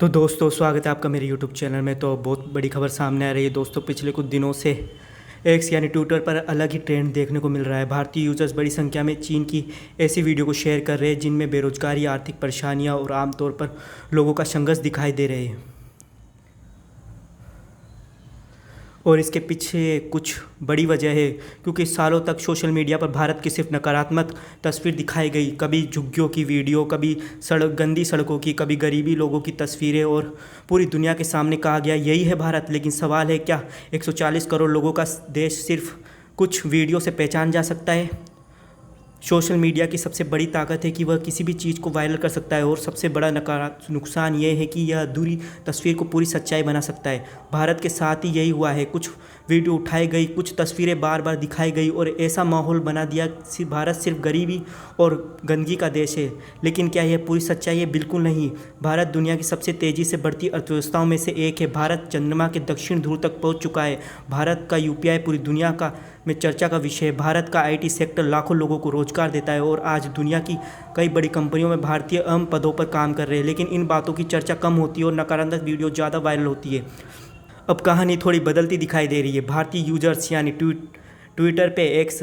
तो दोस्तों स्वागत है आपका मेरे यूट्यूब चैनल में। तो बहुत बड़ी खबर सामने आ रही है दोस्तों। पिछले कुछ दिनों से एक्स यानी ट्विटर पर अलग ही ट्रेंड देखने को मिल रहा है। भारतीय यूजर्स बड़ी संख्या में चीन की ऐसी वीडियो को शेयर कर रहे हैं जिनमें बेरोजगारी, आर्थिक परेशानियां और आमतौर पर लोगों का संघर्ष दिखाई दे रहे हैं। और इसके पीछे कुछ बड़ी वजह है, क्योंकि सालों तक सोशल मीडिया पर भारत की सिर्फ नकारात्मक तस्वीर दिखाई गई। कभी झुग्गियों की वीडियो, कभी गंदी सड़कों की, कभी गरीबी लोगों की तस्वीरें, और पूरी दुनिया के सामने कहा गया यही है भारत। लेकिन सवाल है, क्या 140 करोड़ लोगों का देश सिर्फ कुछ वीडियो से पहचान जा सकता है? सोशल मीडिया की सबसे बड़ी ताकत है कि वह किसी भी चीज़ को वायरल कर सकता है, और सबसे बड़ा नुकसान ये है कि यह अधूरी तस्वीर को पूरी सच्चाई बना सकता है। भारत के साथ ही यही हुआ है। कुछ वीडियो उठाई गई, कुछ तस्वीरें बार बार दिखाई गई और ऐसा माहौल बना दिया कि भारत सिर्फ गरीबी और गंदगी का देश है। लेकिन क्या यह पूरी सच्चाई है? बिल्कुल नहीं। भारत दुनिया की सबसे तेज़ी से बढ़ती अर्थव्यवस्थाओं में से एक है। भारत चंद्रमा के दक्षिण ध्रुव तक पहुँच चुका है। भारत का यूपीआई पूरी दुनिया का में चर्चा का विषय है। भारत का आईटी सेक्टर लाखों लोगों को रोजगार देता है, और आज दुनिया की कई बड़ी कंपनियों में भारतीय अहम पदों पर काम कर रहे हैं। लेकिन इन बातों की चर्चा कम होती है और नकारात्मक वीडियो ज़्यादा वायरल होती है। अब कहानी थोड़ी बदलती दिखाई दे रही है। भारतीय यूजर्स यानी ट्विटर पे एक्स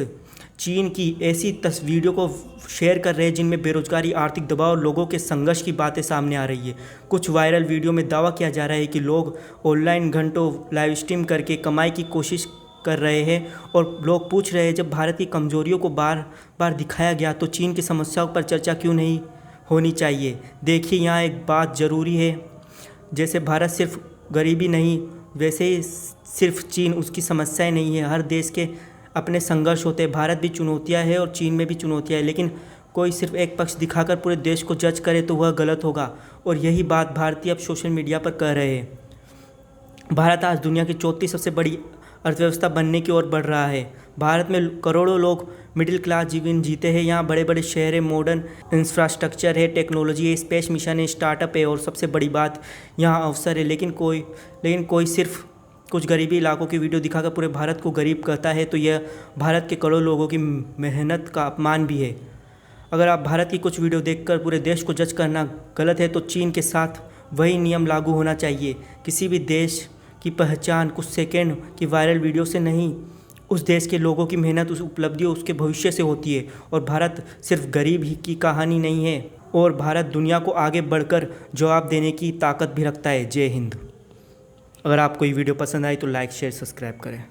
चीन की ऐसी वीडियो को शेयर कर रहे हैं जिनमें बेरोजगारी, आर्थिक दबाव और लोगों के संघर्ष की बातें सामने आ रही है। कुछ वायरल वीडियो में दावा किया जा रहा है कि लोग ऑनलाइन घंटों लाइव स्ट्रीम करके कमाई की कोशिश कर रहे हैं, और लोग पूछ रहे हैं, जब भारत की कमजोरियों को बार बार दिखाया गया तो चीन की समस्याओं पर चर्चा क्यों नहीं होनी चाहिए? देखिए, यहाँ एक बात ज़रूरी है। जैसे भारत सिर्फ गरीबी नहीं, वैसे ही सिर्फ चीन उसकी समस्याएं नहीं है। हर देश के अपने संघर्ष होते हैं। भारत भी चुनौतियां है और चीन में भी चुनौतियां है। लेकिन कोई सिर्फ एक पक्ष दिखाकर पूरे देश को जज करे तो वह गलत होगा, और यही बात भारतीय अब सोशल मीडिया पर कह रहे हैं। भारत आज दुनिया की चौथी सबसे बड़ी अर्थव्यवस्था बनने की ओर बढ़ रहा है। भारत में करोड़ों लोग मिडिल क्लास जीवन जीते हैं। यहाँ बड़े बड़े शहर है, मॉडर्न इंफ्रास्ट्रक्चर है, टेक्नोलॉजी है, स्पेस मिशन है, स्टार्टअप है, और सबसे बड़ी बात यहाँ अवसर है। लेकिन कोई सिर्फ कुछ गरीबी इलाकों की वीडियो दिखाकर पूरे भारत को गरीब कहता है तो यह भारत के करोड़ों लोगों की मेहनत का अपमान भी है। अगर आप भारत की कुछ वीडियो देखकर पूरे देश को जज करना गलत है, तो चीन के साथ वही नियम लागू होना चाहिए। किसी भी देश की पहचान कुछ सेकंड की वायरल वीडियो से नहीं, उस देश के लोगों की मेहनत, उस उपलब्धि, उसके भविष्य से होती है। और भारत सिर्फ गरीब ही की कहानी नहीं है, और भारत दुनिया को आगे बढ़कर जवाब देने की ताकत भी रखता है। जय हिंद। अगर आपको ये वीडियो पसंद आई तो लाइक, शेयर, सब्सक्राइब करें।